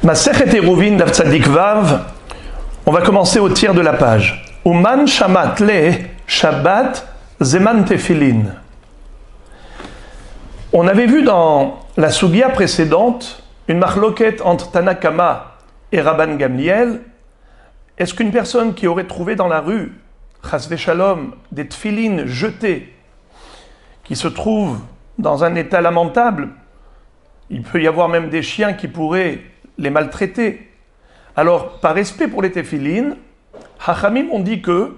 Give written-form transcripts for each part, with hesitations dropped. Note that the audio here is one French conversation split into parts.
Masechet Eruvin Daf Tzadik Vav, on va commencer au tiers de la page. Uman shamat le Shabbat zeman tefilin. On avait vu dans la Sugia précédente une marloquette entre Tana Kama et Rabban Gamliel. Est-ce qu'une personne qui aurait trouvé dans la rue, chas v'shalom, des tefilines jetées, qui se trouvent dans un état lamentable, il peut y avoir même des chiens qui pourraient les maltraiter. Alors, par respect pour les tefilines, Hachamim ont dit que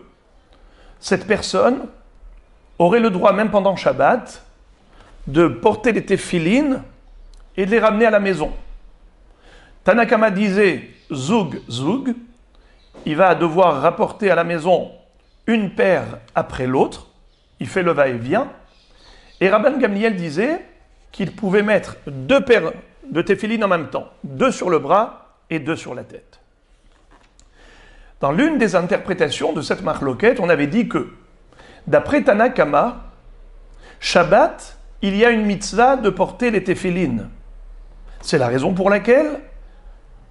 cette personne aurait le droit, même pendant Shabbat, de porter les tefilines et de les ramener à la maison. Tanakama disait Zoug, Zoug, il va devoir rapporter à la maison une paire après l'autre, il fait le va-et-vient, et Rabban Gamliel disait qu'il pouvait mettre deux paires de tefilines en même temps, deux sur le bras et deux sur la tête. Dans l'une des interprétations de cette marloquette, on avait dit que, d'après Tanakama, Shabbat, il y a une mitzvah de porter les tefilines. C'est la raison pour laquelle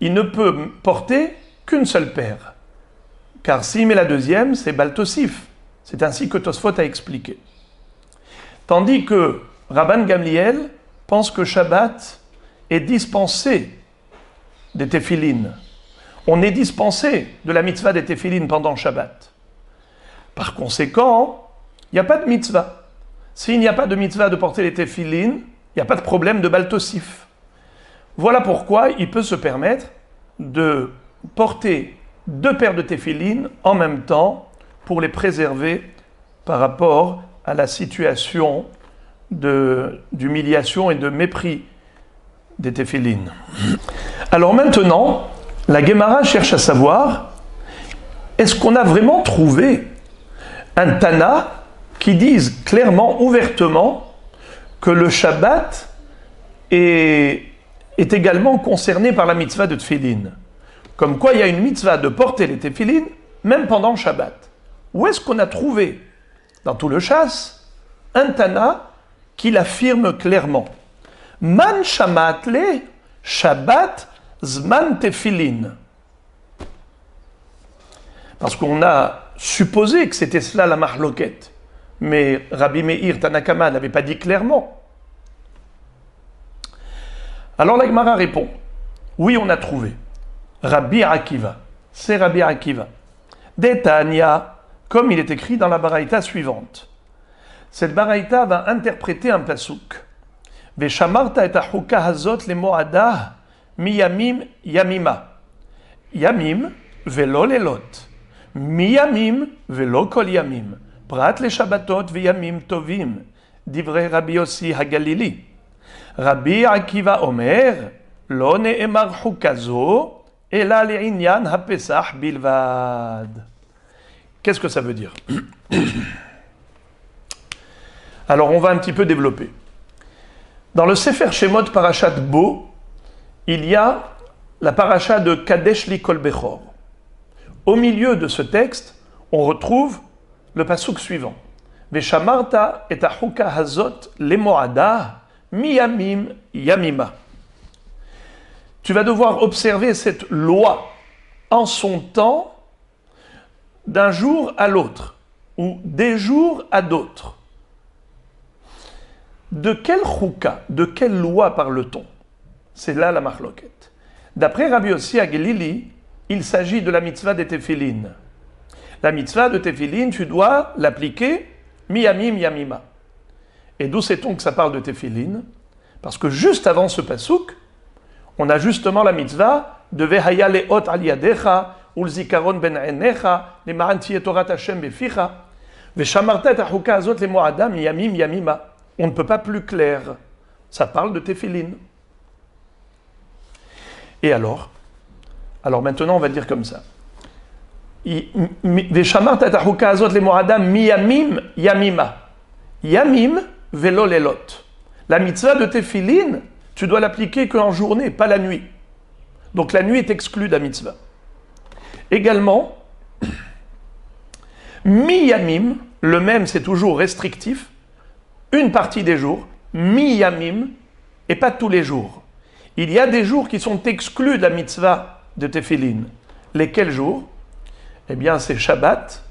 il ne peut porter qu'une seule paire. Car s'il met la deuxième, c'est Baltosif. C'est ainsi que Tosfot a expliqué. Tandis que Rabban Gamliel pense que Shabbat est dispensé des tefilines. On est dispensé de la mitzvah des tefilines pendant Shabbat. Par conséquent, il n'y a pas de mitzvah. S'il n'y a pas de mitzvah de porter les tefilines, il n'y a pas de problème de Baltosif. Voilà pourquoi il peut se permettre de porter deux paires de tefilines en même temps pour les préserver par rapport à la situation d'humiliation et de mépris des tefilines. Alors maintenant, la Gemara cherche à savoir, est-ce qu'on a vraiment trouvé un Tana qui dise clairement, ouvertement, que le Shabbat est également concerné par la mitzvah de tefilin. Comme quoi, il y a une mitzvah de porter les tefilin, même pendant Shabbat. Où est-ce qu'on a trouvé, dans tout le chasse, un Tana qui l'affirme clairement? Man shamat le Shabbat zman tefilin. Parce qu'on a supposé que c'était cela la marloquette. Mais Rabbi Meir Tanakama n'avait pas dit clairement. Alors la Gemara répond, oui, on a trouvé. Rabbi Akiva, c'est Rabbi Akiva. Detania, comme il est écrit dans la baraïta suivante. Cette baraïta va interpréter un pasuk. Veshamarta et achuka hazot le moada miyamim yamima. Yamim velo lelot. Miyamim velo kol yamim. Prat le shabbatot v'yamim tovim. Divrei Rabbi Yossi Hagalili. Rabbi Akiva Omer, lo ne'emar chukazo, ela le'inyan ha'pesach bilvad. Qu'est-ce que ça veut dire? Alors, on va un petit peu développer. Dans le Sefer Shemot Parashat Bo, il y a la paracha de Kadesh li kol bechor. Au milieu de ce texte, on retrouve le pasuk suivant. Veshamarta et achuka hazot le moada. Miyamim yamima. Tu vas devoir observer cette loi en son temps d'un jour à l'autre ou des jours à d'autres. De quelle chouka, de quelle loi parle-t-on? C'est là la marloquette. D'après Rabbi Yossi Hagelili, il s'agit de la mitzvah des tefilines. La mitzvah de tefilines, tu dois l'appliquer miyamim yamima. Et d'où sait-on que ça parle de tefilin? Parce que juste avant ce pasuk, on a justement la mitzvah de Vehaya leot al yadecha ul zikaron ben enecha lema'an tiyeh torat Hashem beficha veshamarta et achuka azot le mo'adam yamim yamima. On ne peut pas plus clair. Ça parle de tefilin. Et alors maintenant, on va dire comme ça. Veshamarta et achuka azot le mo'adam miyamim yamima. Yamim velo lelot. La mitzvah de tefilin, tu dois l'appliquer qu'en journée, pas la nuit. Donc la nuit est exclue de la mitzvah. Également, mi-yamim, le même c'est toujours restrictif, une partie des jours, mi-yamim, et pas tous les jours. il y a des jours qui sont exclus de la mitzvah de Tefillin. Lesquels jours? Eh bien, c'est Shabbat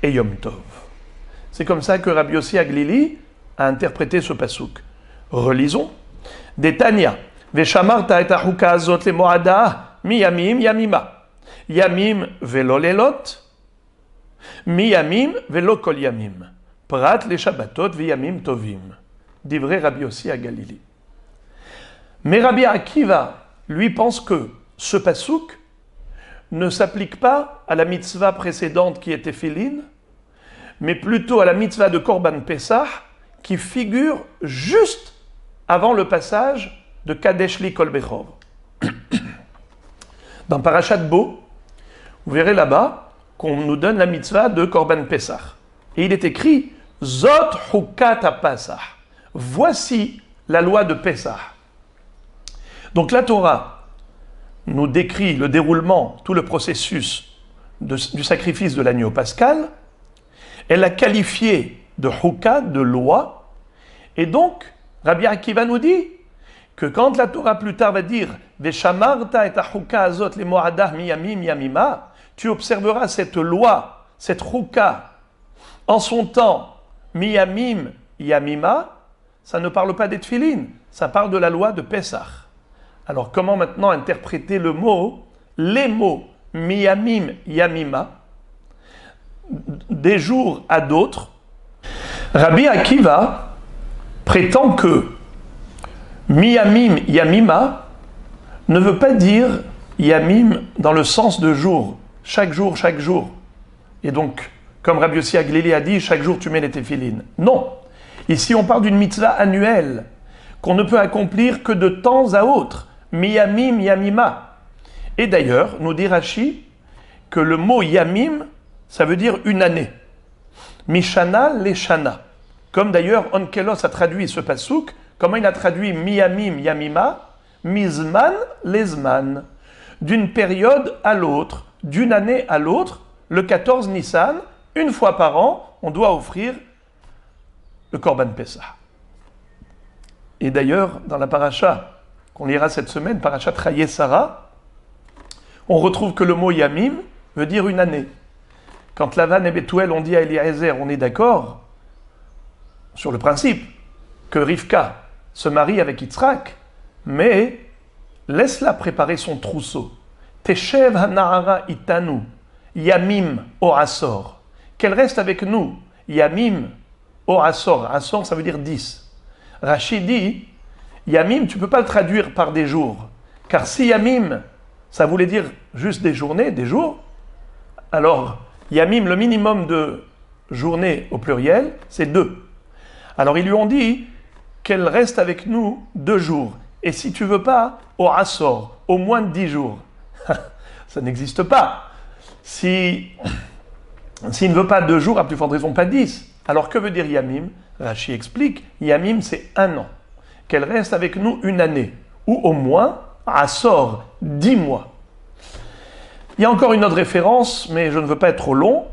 et Yom Tov. C'est comme ça que Rabbi Yossi Aglili a interprété ce passouk. Relisons. Detania, Veshamarta et ahuka azot le moada, mi yamim yamima. Yamim velo lelot, mi yamim velo kol yamim. Prat le Shabbatot v'yamim tovim. Divrei Rabbi Yossi Aglili. Mais Rabbi Akiva, lui, pense que ce passouk ne s'applique pas à la mitzvah précédente qui était Tefillin, mais plutôt à la mitzvah de Korban Pessah qui figure juste avant le passage de Kadesh Li Kol Bechor. Dans Parashat Bo, vous verrez là-bas qu'on nous donne la mitzvah de Korban Pessah. Et il est écrit Zot Hukat HaPasah. Voici la loi de Pessah. Donc la Torah nous décrit le déroulement, tout le processus du sacrifice de l'agneau pascal. Elle l'a qualifié de Hukat, de loi. Et donc, Rabbi Akiva nous dit que quand la Torah plus tard va dire Veshamarta et ahuka azot le moadah miyamim yamima, tu observeras cette loi, cette Hukat, en son temps, miyamim yamima, ça ne parle pas des Tefillin, ça parle de la loi de Pessah. Alors comment maintenant interpréter les mots miyamim yamima, des jours à d'autres? Rabbi Akiva prétend que miyamim yamima ne veut pas dire yamim dans le sens de jour, chaque jour, chaque jour. Et donc, comme Rabbi Yossi Aglili a dit, chaque jour tu mets les téphilines. Non, ici on parle d'une mitzvah annuelle qu'on ne peut accomplir que de temps à autre. Miyamim yamima. Et d'ailleurs, nous dit Rashi que le mot yamim, ça veut dire une année. Mishana leshana. Comme d'ailleurs Onkelos a traduit ce passouk, comment il a traduit miyamim yamima? Mizman lezman. D'une période à l'autre, d'une année à l'autre, le 14 Nissan, une fois par an, on doit offrir le Korban Pessah. Et d'ailleurs, dans la paracha qu'on lira cette semaine, parachat Chayei Sarah, on retrouve que le mot yamim veut dire une année. Quand Lavan et Bethuel ont dit à Eliezer, on est d'accord sur le principe que Rivka se marie avec Yitzhak, mais laisse-la préparer son trousseau. Teshev hanahara itanu, yamim o asor. Qu'elle reste avec nous, yamim o asor. Asor, ça veut dire 10. Rashi dit, yamim, tu ne peux pas le traduire par des jours. Car si yamim, ça voulait dire juste des journées, des jours, alors yamim, le minimum de journées au pluriel, c'est 2. Alors ils lui ont dit qu'elle reste avec nous 2 jours. Et si tu veux pas, au asor, au moins de 10 jours. Ça n'existe pas. S'il ne veut pas 2 jours, à plus forte raison pas 10. Alors que veut dire yamim? Rashi explique, yamim c'est 1 an. Qu'elle reste avec nous 1 année. Ou au moins, asor, 10 mois. Il y a encore une autre référence, mais je ne veux pas être trop long.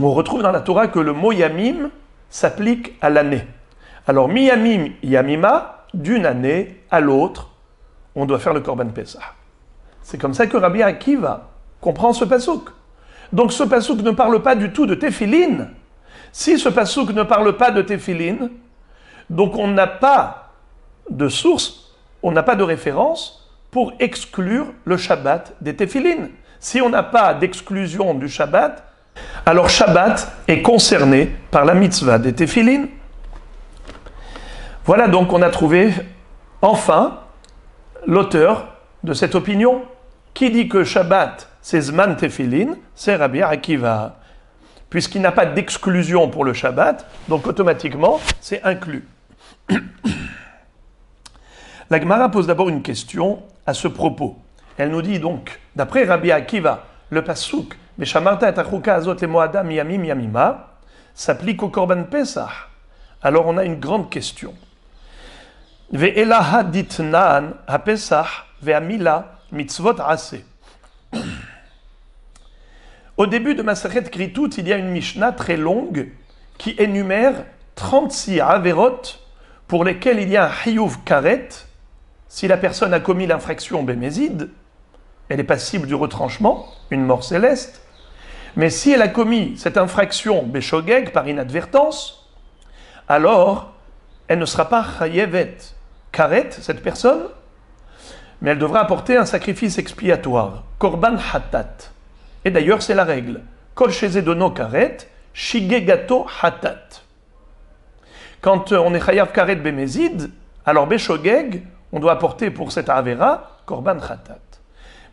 On retrouve dans la Torah que le mot yamim s'applique à l'année. Alors, miyamim yamima, d'une année à l'autre, on doit faire le Korban Pessah. C'est comme ça que Rabbi Akiva comprend ce passouk. Donc ce passouk ne parle pas du tout de Tefillin. Si ce passouk ne parle pas de Tefillin, donc on n'a pas de source, on n'a pas de référence pour exclure le Shabbat des Tefillin. Si on n'a pas d'exclusion du Shabbat, alors Shabbat est concerné par la mitzvah des Tefillin. Voilà donc on a trouvé enfin l'auteur de cette opinion. Qui dit que Shabbat c'est Zman Tefillin, c'est Rabbi Akiva. Puisqu'il n'a pas d'exclusion pour le Shabbat, donc automatiquement c'est inclus. La Gemara pose d'abord une question à ce propos. Elle nous dit donc, d'après Rabbi Akiva, le passouk Veshamarta et achuka azot le moada miyamim yamima s'applique au Korban Pessah. Alors on a une grande question. Ve'elaha ditnan ha-Pesach ve'amila mitzvot aseh. Au début de Masechet Kritout, il y a une Mishnah très longue qui énumère 36 averot pour lesquels il y a un Hiyuv Karet si la personne a commis l'infraction bémézide, elle est passible du retranchement, une mort céleste. Mais si elle a commis cette infraction béchogeg par inadvertance, alors elle ne sera pas chayevet karet, cette personne, mais elle devra apporter un sacrifice expiatoire, korban hatat. Et d'ailleurs, c'est la règle. Kol shezedono karet, shigegato hatat. Quand on est chayav karet bémézide, alors béchogeg, on doit apporter pour cette avera korban hatat.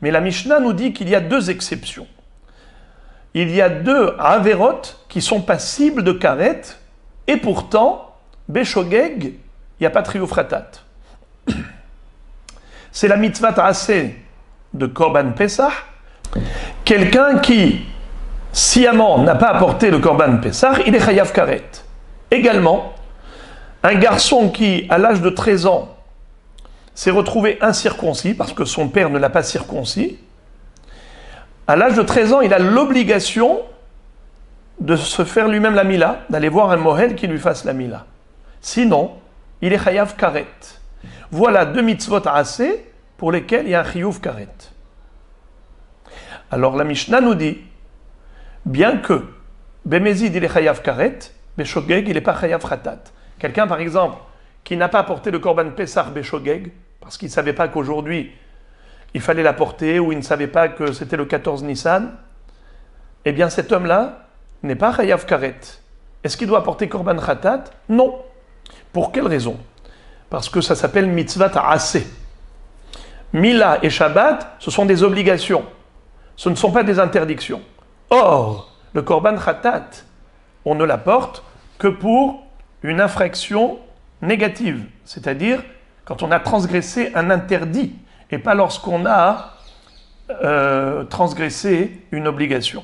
Mais la Mishnah nous dit qu'il y a deux exceptions. Il y a deux averot qui sont passibles de karet, et pourtant, béchogeg, il n'y a pas de trioufratat. C'est la mitzvah ta'aseh de Korban Pessah. Quelqu'un qui, sciemment, n'a pas apporté le Korban Pessah, il est chayav karet. Également, un garçon qui, à l'âge de 13 ans, s'est retrouvé incirconcis, parce que son père ne l'a pas circoncis, à l'âge de 13 ans, il a l'obligation de se faire lui-même la mila, d'aller voir un mohel qui lui fasse la mila. Sinon, il est chayav karet. Voilà deux mitzvot assez pour lesquels il y a un chiyuv karet. Alors la Mishnah nous dit, bien que bémézid il est chayav karet, béchogeg il n'est pas chayav khatat. Quelqu'un par exemple qui n'a pas apporté le korban Pessah béchogeg, parce qu'il ne savait pas qu'aujourd'hui il fallait l'apporter, ou il ne savait pas que c'était le 14 Nissan, eh bien cet homme-là n'est pas chayav karet. Est-ce qu'il doit apporter korban khatat? Non. Pour quelle raison? Parce que ça s'appelle mitzvah ta'aseh. Mila et Shabbat, ce sont des obligations. Ce ne sont pas des interdictions. Or, le korban khatat, on ne l'apporte que pour une infraction négative. C'est-à-dire quand on a transgressé un interdit, et pas lorsqu'on a transgressé une obligation.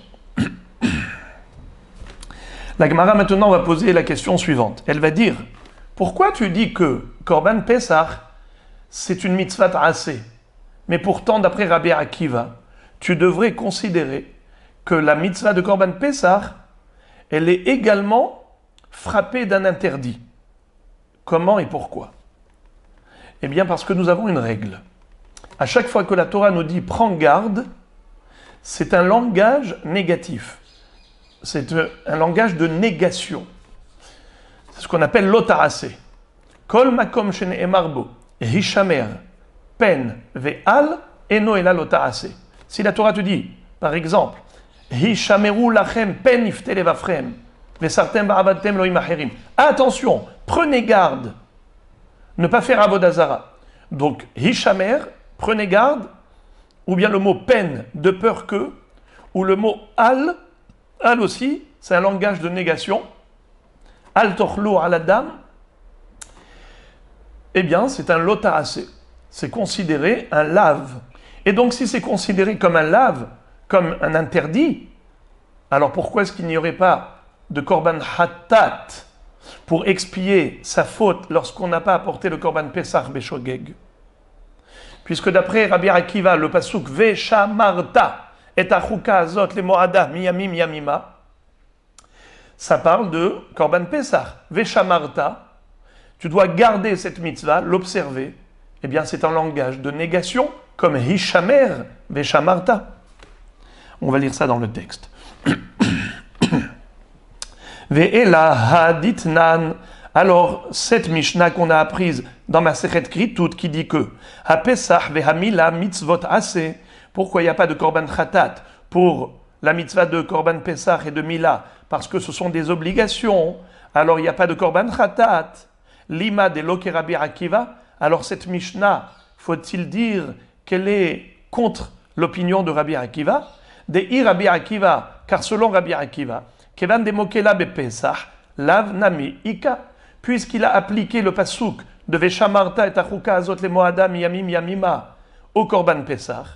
La Gemara maintenant va poser la question suivante. Elle va dire, pourquoi tu dis que Korban Pessah, c'est une mitzvah ta'aseh, mais pourtant, d'après Rabbi Akiva, tu devrais considérer que la mitzvah de Korban Pessah, elle est également frappée d'un interdit. Comment et pourquoi? Eh bien, parce que nous avons une règle. À chaque fois que la Torah nous dit « prends garde », c'est un langage négatif. C'est un langage de négation. C'est ce qu'on appelle l'otarasé. Kol makom shene'emar bo, hishamer, pen, ve'al, eno ela l'otarasé. Si la Torah te dit, par exemple, hishameru lachem pen ifte levafrem, ve'sartem ba'avatem lo'im acherim. Attention, prenez garde, ne pas faire avodazara. Donc, hishamer, prenez garde, ou bien le mot pen, de peur que, ou le mot al aussi, c'est un langage de négation. Al tochlo al adam, eh bien, c'est un lotarasé. C'est considéré un lave. Et donc, si c'est considéré comme un lave, comme un interdit, alors pourquoi est-ce qu'il n'y aurait pas de korban hatat pour expier sa faute lorsqu'on n'a pas apporté le korban Pessah béchogeg? Puisque d'après Rabbi Akiva, le pasuk Veshamarta et achuka azot le moada miyamim yamima, ça parle de korban Pessah. Veshamarta, tu dois garder cette mitzvah, l'observer. Eh bien, c'est un langage de négation, comme hishamer veshamarta. On va lire ça dans le texte. Ve'ela haditnan. Alors, cette Mishnah qu'on a apprise dans ma Masechet Kritout qui dit que ha Pesach ve'hamila mitzvot aseh. Pourquoi il n'y a pas de korban khatat pour la mitzvah de korban Pesach et de Mila? Parce que ce sont des obligations. Alors, il n'y a pas de korban khatat. Lima de Loke Rabbi Akiva. Alors, cette Mishnah, faut-il dire qu'elle est contre l'opinion de Rabbi Akiva? De Rabbi Akiva, car selon Rabbi Akiva, Kevan de Mokela be Pesach, lav nami ika, puisqu'il a appliqué le pasuk de Veshamarta et achuka azot le moada miyamim yamima au korban Pesach.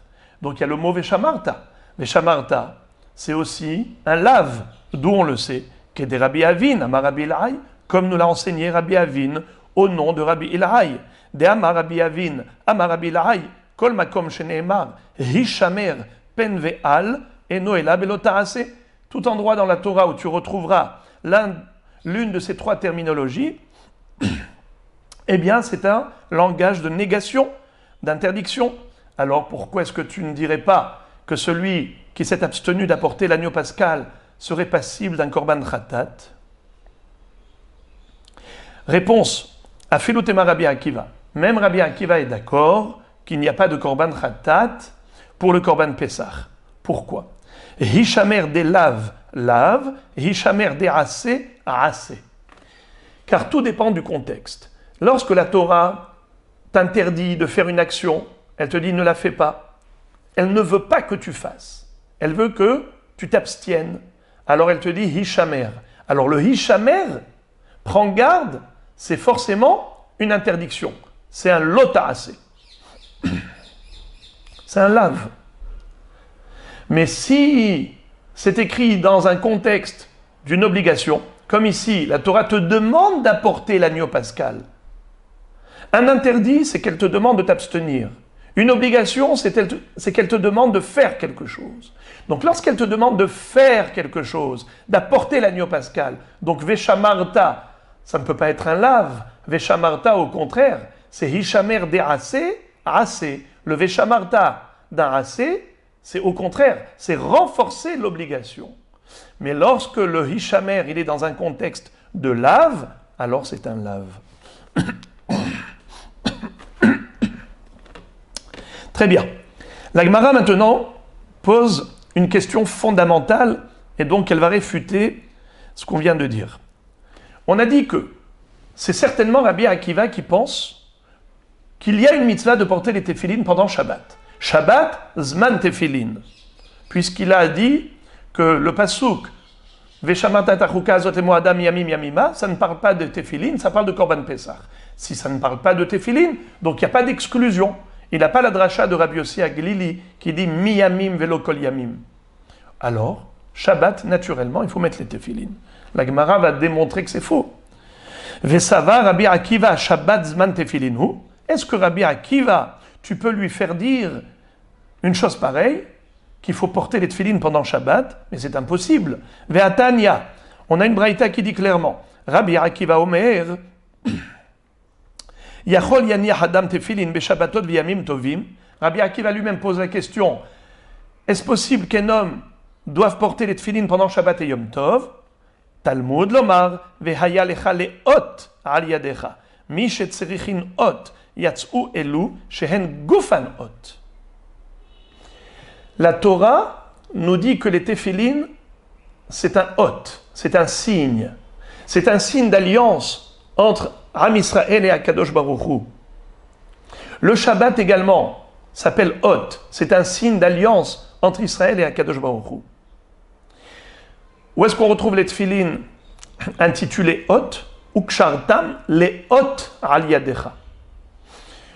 Donc il y a le mot Veshamarta. Veshamarta, c'est aussi un lave, d'où on le sait, que des Rabbi Avin, Amar Rabbi Ilai, comme nous l'a enseigné Rabbi Avin au nom de Rabbi Ilai. De Amar Rabbi Avin, Amar Rabbi Ilai, kol makom sheneemar, hishamer, pen ve'al, eno ela belotarase. Tout endroit dans la Torah où tu retrouveras l'une de ces trois terminologies, eh bien c'est un langage de négation, d'interdiction. Alors pourquoi est-ce que tu ne dirais pas que celui qui s'est abstenu d'apporter l'agneau pascal serait passible d'un korban khatat? Réponse à Filutema Rabbi Akiva. Même Rabbi Akiva est d'accord qu'il n'y a pas de korban khatat pour le korban Pessah. Pourquoi? Hishamer des lave, hishamer des assez. Car tout dépend du contexte. Lorsque la Torah t'interdit de faire une action, elle te dit ne la fais pas. Elle ne veut pas que tu fasses. Elle veut que tu t'abstiennes. Alors elle te dit hishamer. Alors le hishamer, prends garde, c'est forcément une interdiction. C'est un lota'asé. C'est un lave. Mais si c'est écrit dans un contexte d'une obligation, comme ici, la Torah te demande d'apporter l'agneau pascal. Un interdit, c'est qu'elle te demande de t'abstenir. Une obligation, c'est qu'elle te demande de faire quelque chose. Donc lorsqu'elle te demande de faire quelque chose, d'apporter l'agneau pascal, donc Veshamarta, ça ne peut pas être un lave. Veshamarta, au contraire, c'est Hishamer de assez. Le Veshamarta d'un assez, c'est au contraire, c'est renforcer l'obligation. Mais lorsque le Hishamer, il est dans un contexte de lave, alors c'est un lave. Très bien. La Gemara maintenant pose une question fondamentale et donc elle va réfuter ce qu'on vient de dire. On a dit que c'est certainement Rabbi Akiva qui pense qu'il y a une mitzvah de porter les téphilines pendant Shabbat. Shabbat, zman téphilin. Puisqu'il a dit que le pasuk Veshamata tachuka azot emo adam yamim yamima, ça ne parle pas de téphilin, ça parle de Korban Pessah. Si ça ne parle pas de téphilin, donc il n'y a pas d'exclusion. Il n'a pas la dracha de Rabbi Yossi Aglili qui dit miyamim velo kol yamim. Alors, Shabbat, naturellement, il faut mettre les téphilines. La Gemara va démontrer que c'est faux. Vesava Rabbi Akiva Shabbat zman tefilinu. Est-ce que Rabbi Akiva, tu peux lui faire dire une chose pareille, qu'il faut porter les tefilines pendant Shabbat? Mais c'est impossible. Ve'atanya, on a une braïta qui dit clairement, Rabbi Akiva Omer, Yachol yaniach adam tefilin beshabbatot v'yamim tovim. Rabbi Akiva lui-même pose la question, est-ce possible qu'un homme doive porter les tefilines pendant Shabbat et Yom Tov? Talmud lomar vehaya lecha leot al yadecha mi shetzerichin ot yatz'u elu shehen gufan ot. La Torah nous dit que les téphilines, c'est un hot, c'est un signe d'alliance entre Am Israël et Akadosh Baruch Hu. Le Shabbat également s'appelle hot, c'est un signe d'alliance entre Israël et Akadosh Baruch Hu. Où est-ce qu'on retrouve les tefilines intitulées hot? Ukshartam les hot al yadecha.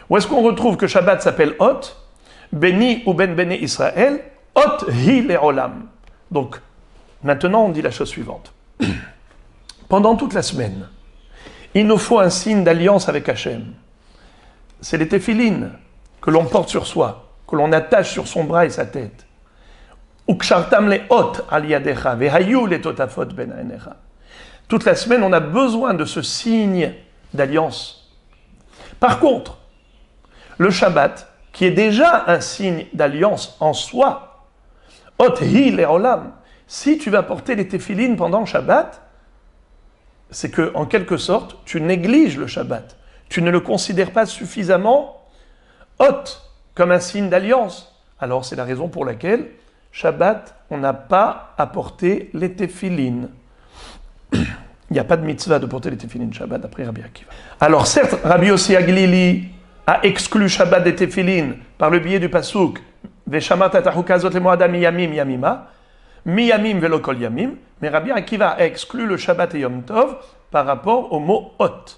Où est-ce qu'on retrouve que Shabbat s'appelle hot? Béni ou ben béné Israël, hot hi le'olam. Donc, maintenant on dit la chose suivante. Pendant toute la semaine, il nous faut un signe d'alliance avec Hachem. C'est les téphilines que l'on porte sur soi, que l'on attache sur son bras et sa tête. Ukshartam le'ot al yadecha vehayu le'totafot ben ha'enecha. Toute la semaine, on a besoin de ce signe d'alliance. Par contre, le Shabbat, qui est déjà un signe d'alliance en soi, ot hi le'olam, si tu vas porter les téphilines pendant Shabbat, c'est que, en quelque sorte, tu négliges le Shabbat. Tu ne le considères pas suffisamment hot, comme un signe d'alliance. Alors, c'est la raison pour laquelle Shabbat, on n'a pas à porter les téphilines. Il n'y a pas de mitzvah de porter les téphilines Shabbat, d'après Rabbi Akiva. Alors, certes, Rabbi Yossi Aglili a exclu Shabbat des téphilines par le biais du pasuk Veshamata tachuka zot emo adam yamim yamima, miyamim velo kol yamim, mais Rabbi Akiva a exclu le Shabbat et Yom Tov par rapport au mot hot.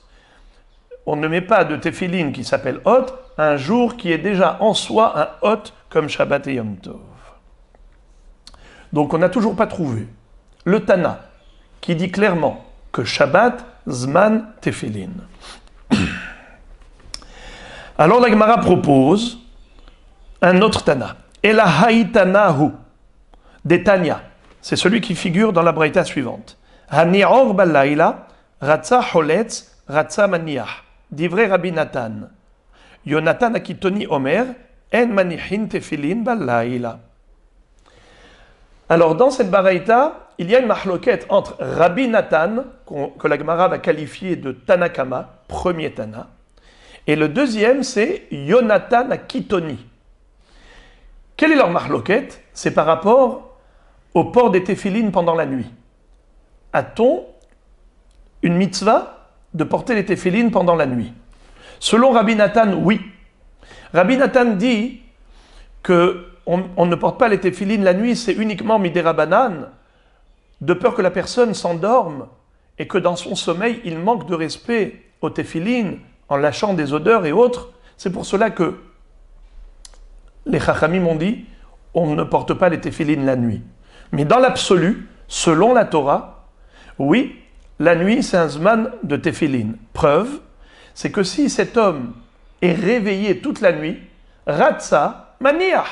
On ne met pas de téphilines qui s'appelle hot un jour qui est déjà en soi un hot comme Shabbat et Yom Tov. Donc on n'a toujours pas trouvé le Tana qui dit clairement que Shabbat zman tefilin. Alors la Gemara propose un autre Tana. Ela haïtanahu des Tanya. C'est celui qui figure dans la braïta suivante. Hani'or balayla ratza holetz ratza maniach. Divrei Rabbi Nathan. Yonatan Akitoni Omer, En Manihin Tefilin Balayla. Alors, dans cette baraïta, il y a une mahloket entre Rabbi Nathan, que la Gemara va qualifier de Tanakama, premier Tana, et le deuxième, c'est Yonatan Akitoni. Quelle est leur mahloket? C'est par rapport au port des téphilines pendant la nuit. A-t-on une mitzvah de porter les téphilines pendant la nuit? Selon Rabbi Nathan, oui. Rabbi Nathan dit que on ne porte pas les téphilines la nuit, c'est uniquement midérabanan, de peur que la personne s'endorme et que dans son sommeil, il manque de respect aux téphilines en lâchant des odeurs et autres. C'est pour cela que les chachamim ont dit on ne porte pas les téphilines la nuit. Mais dans l'absolu, selon la Torah, oui, la nuit c'est un zman de téphilines. Preuve, c'est que si cet homme est réveillé toute la nuit, ratsa maniah.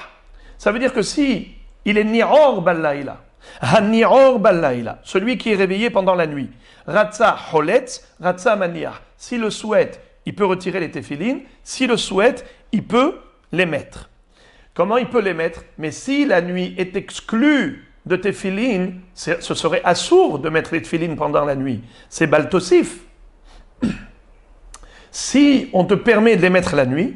Ça veut dire que si il est ni'or balayla, ha-ni'or balayla, celui qui est réveillé pendant la nuit, ratsa holetz, ratsa maniah. S'il le souhaite, il peut retirer les téphilines. S'il le souhaite, il peut les mettre. Comment il peut les mettre? Mais si la nuit est exclue de téphilines, ce serait assourd de mettre les téphilines pendant la nuit. C'est baltosif. Si on te permet de les mettre la nuit,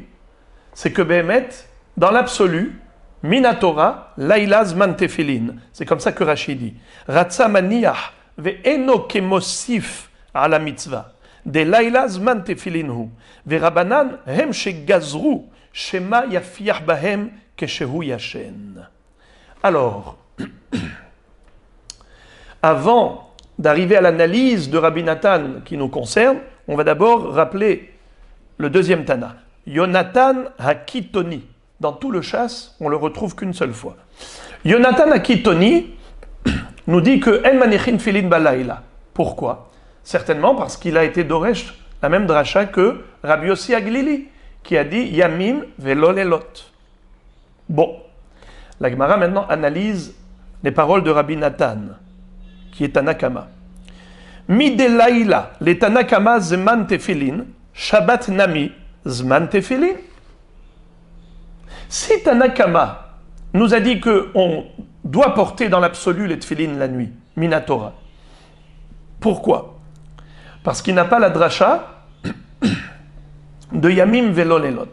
c'est que Béhémet, dans l'absolu, Minatora, Laila Zman Tefilin. C'est comme ça que Rashi dit. Ratsa maniach ve'eno kemosif ala mitzvah. De Laila Zman Tefilinhu. Ve'rabanan hem shegazru shema yafiach bahem keshehu yashen. Alors, avant d'arriver à l'analyse de Rabbi Nathan qui nous concerne, on va d'abord rappeler le deuxième Tana. Yonatan Hakitoni. Dans tout le chasse, on le retrouve qu'une seule fois. Yonatan Akitoni nous dit que En Manichin Filin Balayla. Pourquoi? Certainement parce qu'il a été Doresh, la même dracha que Rabbi Yossi Aglili, qui a dit Yamim velo lelot. Bon, la Gemara maintenant analyse les paroles de Rabbi Nathan, qui est Tanakama. Midelaïla, les Tanakama Zman Tefilin, Shabbat Nami Zman Tefilin. Si Tanakama nous a dit qu'on doit porter dans l'absolu les tefilines la nuit, Minatora, pourquoi? Parce qu'il n'a pas la dracha de Yamim Velo Lelot.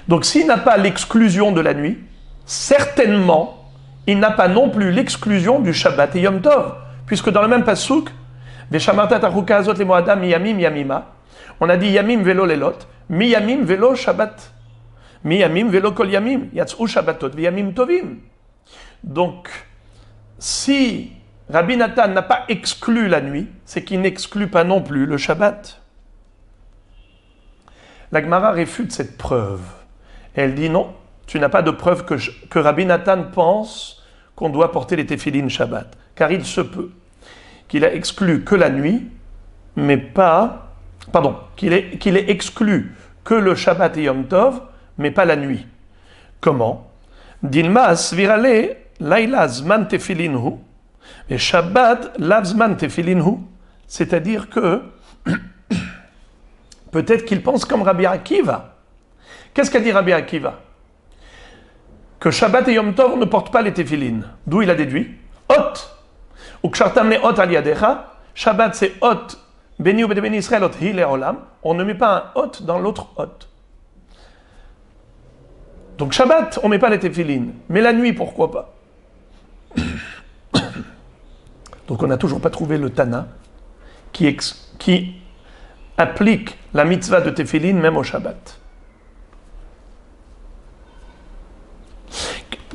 Donc s'il n'a pas l'exclusion de la nuit, certainement, il n'a pas non plus l'exclusion du Shabbat et Yom Tov, puisque dans le même passouk, Veshamarta Tachuka Azot Lemo Adam Miyamim Yamima, on a dit Yamim Velo Lelot, Miyamim Velo Shabbat. Miyamim velo kol yamim, yatz'u shabbatot v'yamim tovim. Donc, si Rabbi Nathan n'a pas exclu la nuit, c'est qu'il n'exclut pas non plus le Shabbat. La Gemara réfute cette preuve. Et elle dit non, tu n'as pas de preuve que Rabbi Nathan pense qu'on doit porter les téphilines Shabbat. Car il se peut qu'il a exclu que la nuit, mais pas... Pardon, qu'il ait exclu que le Shabbat et Yom Tov, mais pas la nuit. Comment? Dilmas virale laila zman tefilinhu et Shabbat lav zman tefilinhu. C'est-à-dire que peut-être qu'il pense comme Rabbi Akiva. Qu'est-ce qu'a dit Rabbi Akiva? Que Shabbat et Yom Tov ne portent pas les téphilines. D'où il a déduit Hot. Ou kshartam le hot al yadecha. Shabbat c'est hot. Beni ou beni Israël hot hi le'olam. On ne met pas un hot dans l'autre hot. Donc Shabbat, on ne met pas les téphilines. Mais la nuit, pourquoi pas? Donc on n'a toujours pas trouvé le Tana qui applique la mitzvah de téphilines même au Shabbat.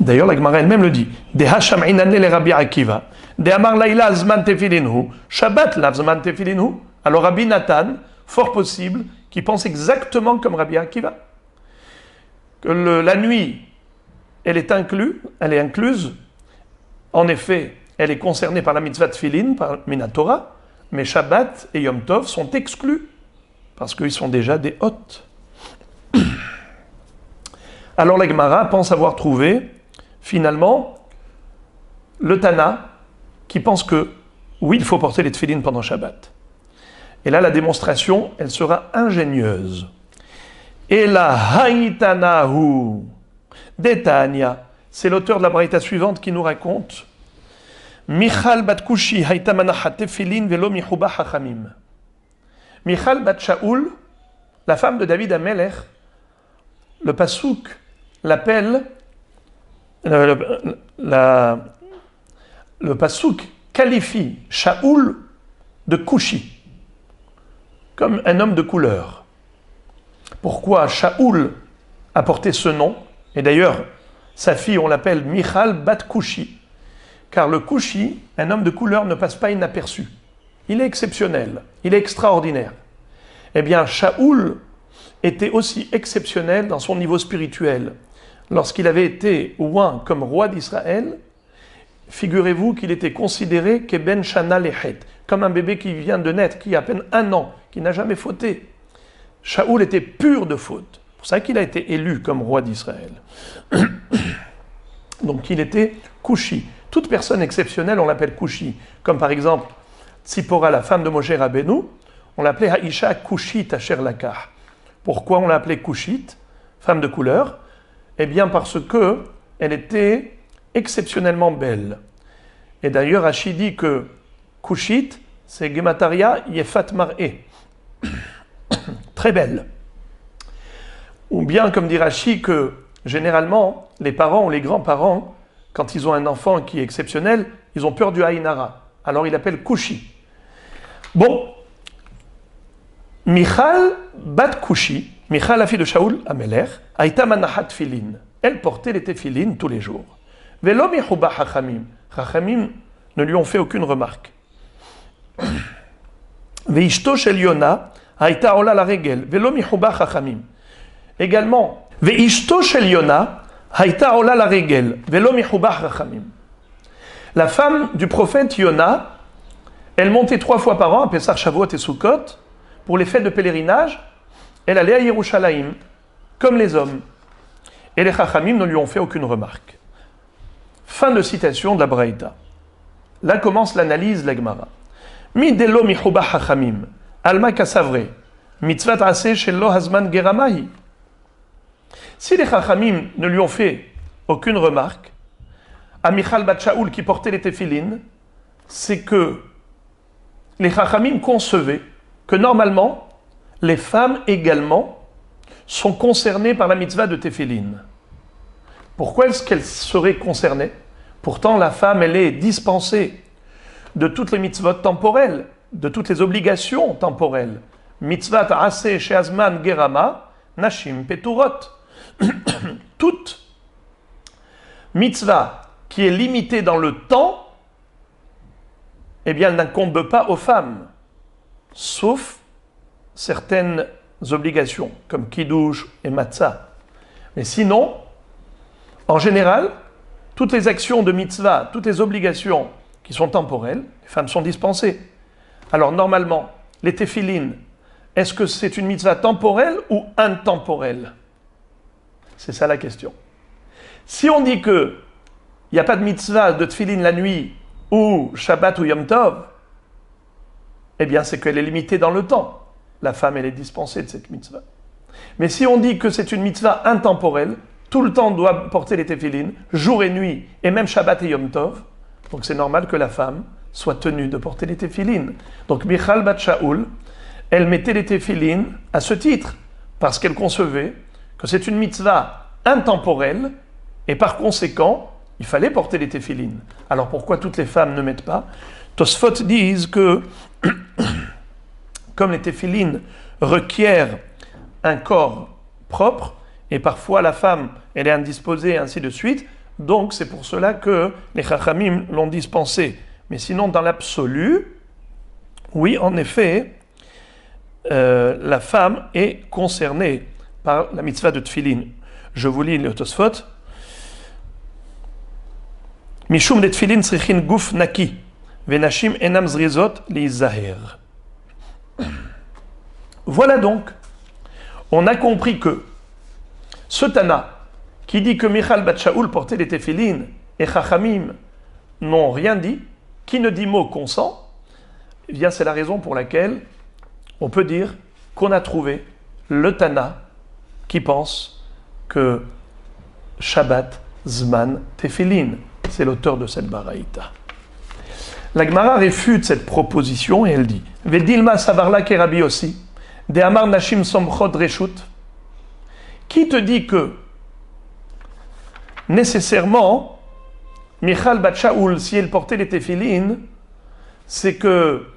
D'ailleurs, la Gemara elle-même le dit. De hasham inane le Rabbi Akiva. De amar laila zman tefilinhu. Shabbat lav zman tefilinhu. Alors Rabbi Nathan, fort possible, qui pense exactement comme Rabbi Akiva. Que la nuit, elle est incluse. En effet, elle est concernée par la mitzvah de Tfilin, par Minatora, mais Shabbat et Yom Tov sont exclus, parce qu'ils sont déjà des hôtes. Alors la Gemara pense avoir trouvé, finalement, le Tana, qui pense que, oui, il faut porter les Tfilin pendant Shabbat. Et là, la démonstration, elle sera ingénieuse. Et la haïtanahu d'Etania, c'est l'auteur de la braïta suivante qui nous raconte Michal bat Kushi haïta manachat tefilin velo mihuba hachamim. Michal bat Shaoul, la femme de David Amelech, le pasouk l'appelle, le pasouk qualifie Shaoul de Kushi, comme un homme de couleur. Pourquoi Shaoul a porté ce nom? Et d'ailleurs, sa fille, on l'appelle Michal bat Kushi, car le Kushi, un homme de couleur, ne passe pas inaperçu. Il est exceptionnel, il est extraordinaire. Eh bien, Shaoul était aussi exceptionnel dans son niveau spirituel. Lorsqu'il avait été oint comme roi d'Israël, figurez-vous qu'il était considéré qu'Eben Shana Lechet, comme un bébé qui vient de naître, qui a à peine 1 an, qui n'a jamais fauté. Shaoul était pur de faute. C'est pour ça qu'il a été élu comme roi d'Israël. Donc il était Kushi. Toute personne exceptionnelle, on l'appelle Kushi. Comme par exemple, Tzipora, la femme de Moshe Rabbeinu, on l'appelait Haïcha Kushit Asher Lakah. Pourquoi on l'appelait Kushit, femme de couleur? Eh bien parce que elle était exceptionnellement belle. Et d'ailleurs, Rashi dit que Kushit, c'est Gemataria Yefat Mar'e. Très belle. Ou bien, comme dit Rashi, que généralement, les parents ou les grands-parents, quand ils ont un enfant qui est exceptionnel, ils ont peur du Haïnara. Alors ils l'appellent Kushi. Bon, Michal bat Kushi, Michal, la fille de Shaoul Amelech, Aïta manachat filin. Elle portait les téfilines tous les jours. Velo mihuba hachamim. Hachamim ne lui ont fait aucune remarque. Veishto shel Yona, Aïta ola la regel. Velo mihuba hachamim. Également, Veishto shel Yona, Aïta ola la regel. Velo mihuba hachamim. La femme du prophète Yona, elle montait 3 fois par an à Pessah, Shavuot et Sukkot pour les fêtes de pèlerinage. Elle allait à Yerushalayim, comme les hommes. Et les Chachamim ne lui ont fait aucune remarque. Fin de citation de la Braïta. Là commence l'analyse, la Gemara. Mi delo mihuba Chachamim, alma kasavre, mitzvat aseh shelo hazman geramahi. Si les Chachamim ne lui ont fait aucune remarque, à Michal bat Shaoul qui portait les téfilines, c'est que les Chachamim concevaient que normalement, les femmes également sont concernées par la mitzvah de téfilines. Pourquoi est-ce qu'elles seraient concernées? Pourtant, la femme, elle est dispensée de toutes les mitzvot temporelles, de toutes les obligations temporelles. Mitzvat aseh she'azman gerama, nashim peturot. Toute mitzvah qui est limitée dans le temps, eh bien, elle n'incombe pas aux femmes, sauf certaines obligations, comme Kiddush et Matzah. Mais sinon, en général, toutes les actions de mitzvah, toutes les obligations qui sont temporelles, les femmes sont dispensées. Alors normalement, les téfilines, est-ce que c'est une mitzvah temporelle ou intemporelle? C'est ça la question. Si on dit qu'il n'y a pas de mitzvah de téfilines la nuit, ou Shabbat ou Yom Tov, eh bien c'est qu'elle est limitée dans le temps. La femme, elle est dispensée de cette mitzvah. Mais si on dit que c'est une mitzvah intemporelle, tout le temps doit porter les téfilines, jour et nuit, et même Shabbat et Yom Tov, donc c'est normal que la femme soit tenue de porter les téfilines. Donc Michal bat Shaoul, elle mettait les téfilines à ce titre, parce qu'elle concevait que c'est une mitzvah intemporelle, et par conséquent, il fallait porter les téfilines. Alors pourquoi toutes les femmes ne mettent pas? Tosfot disent que comme les téfilines requièrent un corps propre, et parfois la femme, elle est indisposée, et ainsi de suite, donc c'est pour cela que les Chachamim l'ont dispensé. Mais sinon, dans l'absolu, oui, en effet, la femme est concernée par la mitzvah de tefilin. Je vous lis le Tosfot. Mishum de tefilin tzrichin guf naki, venashim enam zrizot lizaher. Voilà donc, on a compris que ce Tana qui dit que Michal bat Shaoul portait les téfilines et Chachamim n'ont rien dit, qui ne dit mot consent, eh bien c'est la raison pour laquelle on peut dire qu'on a trouvé le Tana qui pense que Shabbat Zman Tefillin. C'est l'auteur de cette baraïta. La Gemara réfute cette proposition et elle dit Vedilma savarla kerabi aussi, de amar nashim somchot reshut. Qui te dit que nécessairement, Michal bat Shaoul, si elle portait les tefillin, c'est que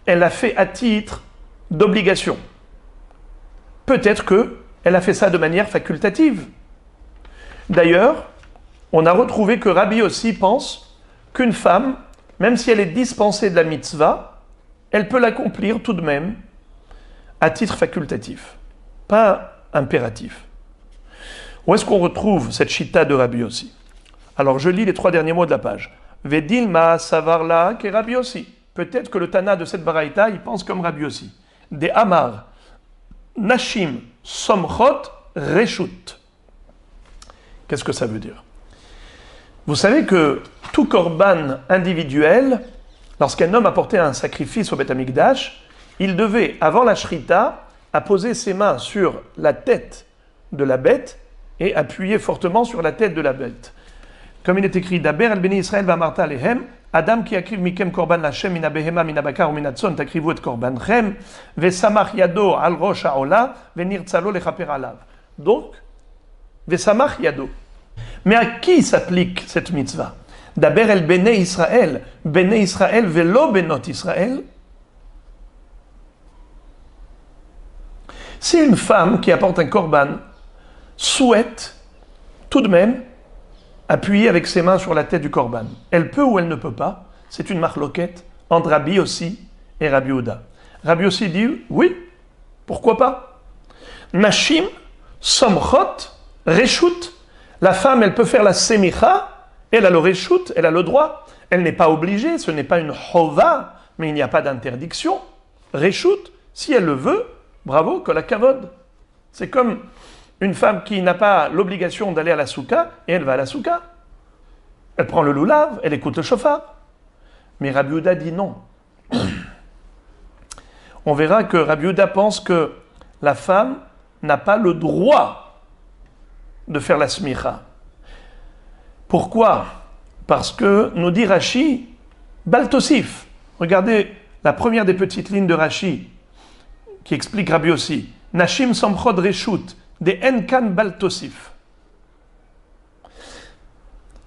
elle a fait à titre d'obligation. Peut-être que elle a fait ça de manière facultative. D'ailleurs, on a retrouvé que Rabbi aussi pense qu'une femme, même si elle est dispensée de la mitzvah, elle peut l'accomplir tout de même à titre facultatif, pas impératif. Où est-ce qu'on retrouve cette chita de Rabbi aussi? Alors je lis les 3 derniers mots de la page. Vedil ma savarla ke Rabbi aussi. Peut-être que le Tana de cette baraïta, il pense comme Rabbi aussi. Des Amar, Nashim, Somchot, Reshut. Qu'est-ce que ça veut dire? Vous savez que tout korban individuel, lorsqu'un homme apportait un sacrifice au Beth Amikdash, il devait, avant la shrita, apposer ses mains sur la tête de la bête et appuyer fortement sur la tête de la bête. Comme il est écrit, Daber el beni Israël va marta alehem, Adam ki akriv mikem korban lachem mina behema mina bakar ou mina tzon takrivu et korbanchem, ve samach yado al rosh haola, ve nirtzalo lechaper alav. Donc, ve samach yado. Mais à qui s'applique cette mitzvah? Daber el bene Israël velo benot Israël. Si une femme qui apporte un korban souhaite tout de même appuyer avec ses mains sur la tête du korban, elle peut ou elle ne peut pas? C'est une marloquette entre Rabbi Yossi et Rabbi Yehuda. Rabbi Yossi dit oui, pourquoi pas? Nashim, somchot, reshut. La femme, elle peut faire la semicha, elle a le reshut, elle a le droit. Elle n'est pas obligée, ce n'est pas une chova, mais il n'y a pas d'interdiction. Reshut, si elle le veut, bravo, que la kavod. C'est comme une femme qui n'a pas l'obligation d'aller à la souka, et elle va à la souka. Elle prend le loulav, elle écoute le shofar. Mais Rabbi Yehuda dit non. On verra que Rabbi Yehuda pense que la femme n'a pas le droit de faire la smicha. Pourquoi? Parce que, nous dit Rashi, Baltosif. Regardez la première des petites lignes de Rashi, qui explique Rabbi aussi. Nashim somchod reshut, de enkan baltosif.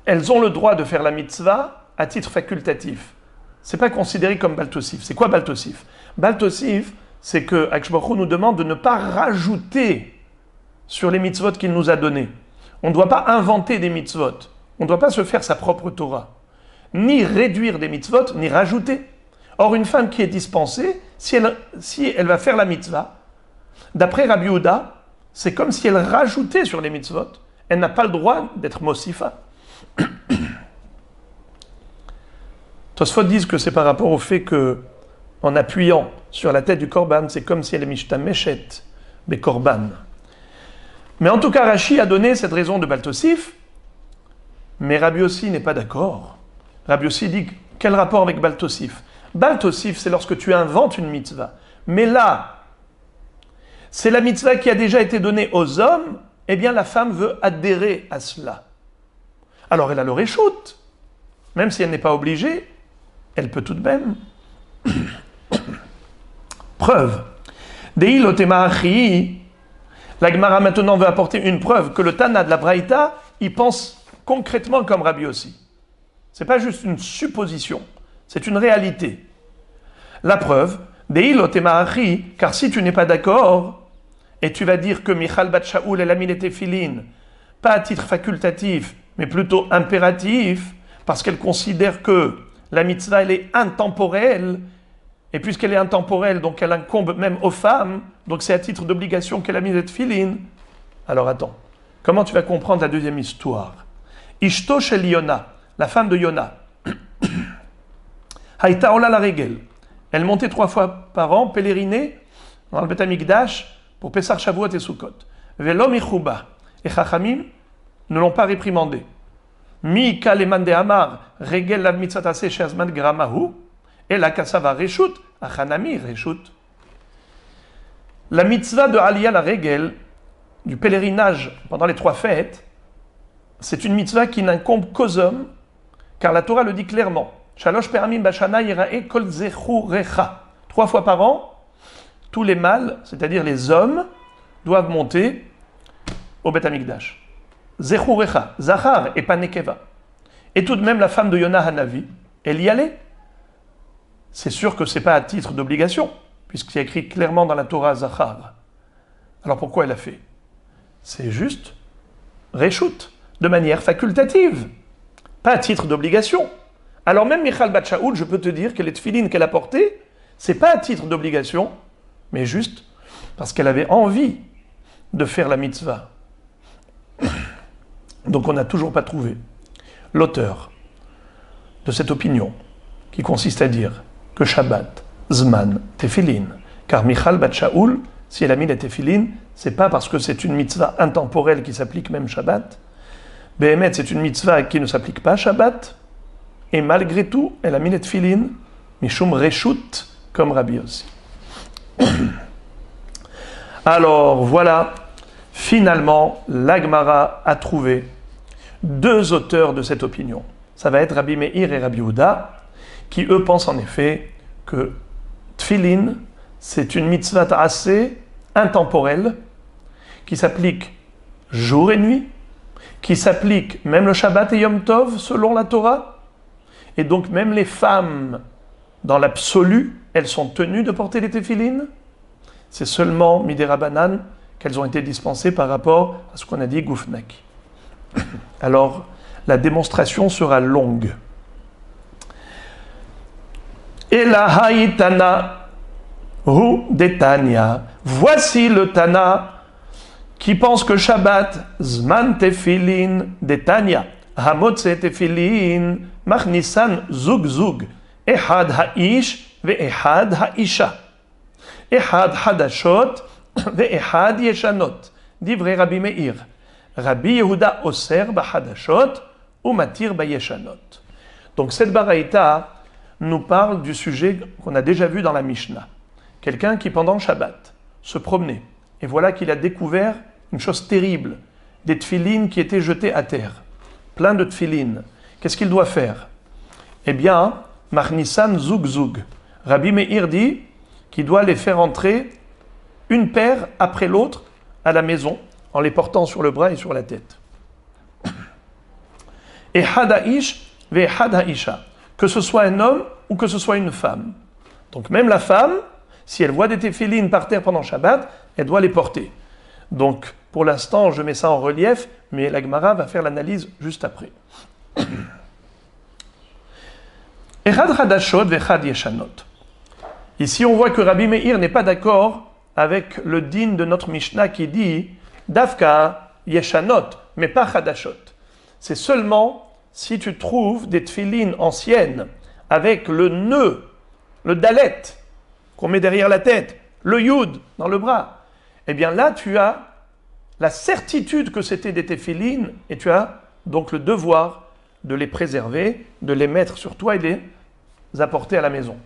Elles ont le droit de faire la mitzvah à titre facultatif. C'est pas considéré comme baltosif. C'est quoi baltosif? Baltosif, c'est que Akadosh Baruch Hu nous demande de ne pas rajouter sur les mitzvot qu'il nous a donnés. On ne doit pas inventer des mitzvot. On ne doit pas se faire sa propre Torah. Ni réduire des mitzvot, ni rajouter. Or, une femme qui est dispensée, si elle va faire la mitzvah, d'après Rabbi Yehuda, c'est comme si elle rajoutait sur les mitzvot. Elle n'a pas le droit d'être mosifa. Tosfot disent que c'est par rapport au fait que, en appuyant sur la tête du korban, c'est comme si elle est mishtameshet be korban. Mais en tout cas, Rashi a donné cette raison de Baltosif, mais Rabbi Yossi n'est pas d'accord. Rabbi Yossi dit, quel rapport avec Baltosif? Baltosif, c'est lorsque tu inventes une mitzvah. Mais là, c'est la mitzvah qui a déjà été donnée aux hommes, eh bien la femme veut adhérer à cela. Alors elle a le réchoute. Même si elle n'est pas obligée, elle peut tout de même. Preuve. Dei lotemachi. La Gemara maintenant veut apporter une preuve que le Tana de la Braïta, il pense concrètement comme Rabbi aussi. Ce n'est pas juste une supposition, c'est une réalité. La preuve, Dei lotemachi, car si tu n'es pas d'accord, et tu vas dire que Michal bat Shaoul elle a mis les tefillin, pas à titre facultatif, mais plutôt impératif, parce qu'elle considère que la mitzvah elle est intemporelle, et puisqu'elle est intemporelle, donc elle incombe même aux femmes, donc c'est à titre d'obligation qu'elle a mis les tefillin. Alors attends, comment tu vas comprendre la deuxième histoire? Ishto shel Yona, la femme de Yona, Haïta ola la regel, elle montait 3 fois par an, pèleriner dans le Beth Amikdash pour Pessar, Shavuot et Sukkot. Velo michuba, et Chachamim ne l'ont pas réprimandé. Mi kaleman de Amar, regel la mitzatase shazman gramahu, et la kasava reshut, achanami reshut. La mitzvah de Aliyah la regel, du pèlerinage pendant les 3 fêtes, c'est une mitzvah qui n'incombe qu'aux hommes, car la Torah le dit clairement. Shalosh pe'amim bashana yira'e kol zechurecha. 3 fois par an, tous les mâles, c'est-à-dire les hommes, doivent monter au Beth Amikdash. Zechurecha, Zachar et pas Nekeva. Et tout de même, la femme de Yonah Hanavi, elle y allait. C'est sûr que ce n'est pas à titre d'obligation, puisqu'il y a écrit clairement dans la Torah Zachar. Alors pourquoi elle a fait? C'est juste Réchout, de manière facultative, pas à titre d'obligation. Alors même Michal Bat Shaoul, je peux te dire que les tefilines qu'elle a portées, c'est pas à titre d'obligation, mais juste parce qu'elle avait envie de faire la mitzvah. Donc on n'a toujours pas trouvé l'auteur de cette opinion qui consiste à dire que Shabbat, Zman, Tefilin, car Michal Bat Shaoul, si elle a mis les Tefilin, c'est pas parce que c'est une mitzvah intemporelle qui s'applique même Shabbat. Behemet, c'est une mitzvah qui ne s'applique pas Shabbat, et malgré tout, elle a mis les Tefilin, Mishum Reshut, comme Rabbi aussi. Alors voilà, finalement, l'Agmara a trouvé 2 auteurs de cette opinion. Ça va être Rabbi Meir et Rabbi Yehuda, qui eux pensent en effet que Tfilin, c'est une mitzvah assez intemporelle, qui s'applique jour et nuit, qui s'applique même le Shabbat et Yom Tov selon la Torah, et donc même les femmes, dans l'absolu, elles sont tenues de porter les téphilines. C'est seulement Midei Rabbanan qu'elles ont été dispensées par rapport à ce qu'on a dit Goufnak. Alors, la démonstration sera longue. Elahai Tana Hu Detania. Voici le Tana qui pense que Shabbat, Zman Tefilin Detania, Hamotze Tefilin, Machnisan Zug Zug, Ehad Ha'ish ve Ehad Ha'isha, Ehad Hadashot ve Ehad Yeshanot. Divrei Rabbi Meir. Rabbi Yehuda Oser Bahadashot ou Matir Bayeshanot. Donc cette baraïta nous parle du sujet qu'on a déjà vu dans la Mishnah. Quelqu'un qui pendant Shabbat se promenait et voilà qu'il a découvert une chose terrible, des tfilines qui étaient jetés à terre, plein de tfilines. Qu'est-ce qu'il doit faire? Eh bien, Machnisan Zug Zug. Rabbi Meir dit qu'il doit les faire entrer une paire après l'autre à la maison en les portant sur le bras et sur la tête. Et Hada'ish ve Hadaisha, que ce soit un homme ou que ce soit une femme. Donc même la femme, si elle voit des téphilines par terre pendant Shabbat, elle doit les porter. Donc pour l'instant, je mets ça en relief, mais la Gemara va faire l'analyse juste après. Echad Hadashot ve Echad Yeshanot. Ici, on voit que Rabbi Meir n'est pas d'accord avec le din de notre Mishnah qui dit Davka Yeshanot, mais pas Hadashot. C'est seulement si tu trouves des tfilines anciennes avec le nœud, le dalet qu'on met derrière la tête, le yud dans le bras, eh bien là tu as la certitude que c'était des tefilines et tu as donc le devoir de les préserver, de les mettre sur toi et de les apporter à la maison.